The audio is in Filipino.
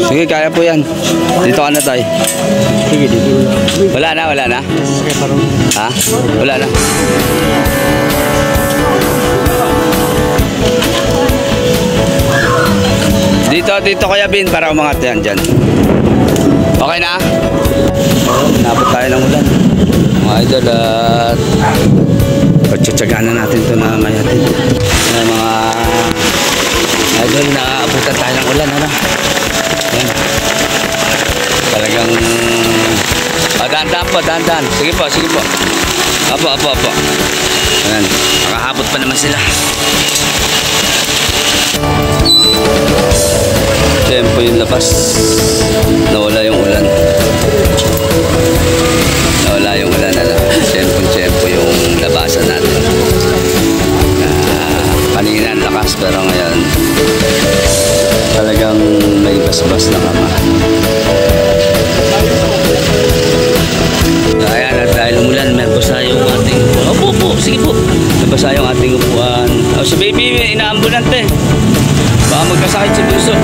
Sige, kaya po yan. Dito ka na tayo. Sige, dito na. Wala na, wala na. Ha? Wala na. Dito Kuya Bin para umangat yan dyan. Okay na? Napot tayo ng ulan. Mga idol at pagtsatsagaan na natin ito na mayatin. Mga idol na abutan tayo ng ulan. Ano? Yan. Talagang dahan-dahan po, dahan-dahan. Sige po, sige po. Apo. Yan. Makahabot pa naman sila. Tempo yung labas. Nawala yung ulan. Ano? Tempo yung labasan natin. Kanina ang lakas pero ngayon talagang may basbas na kama. Ayan, at dahil umulan, may basa yung ating upuan. Opo, sige po. Nabasa yung ating upuan. Si baby, inaambulante. Baka magkasakit sa puso.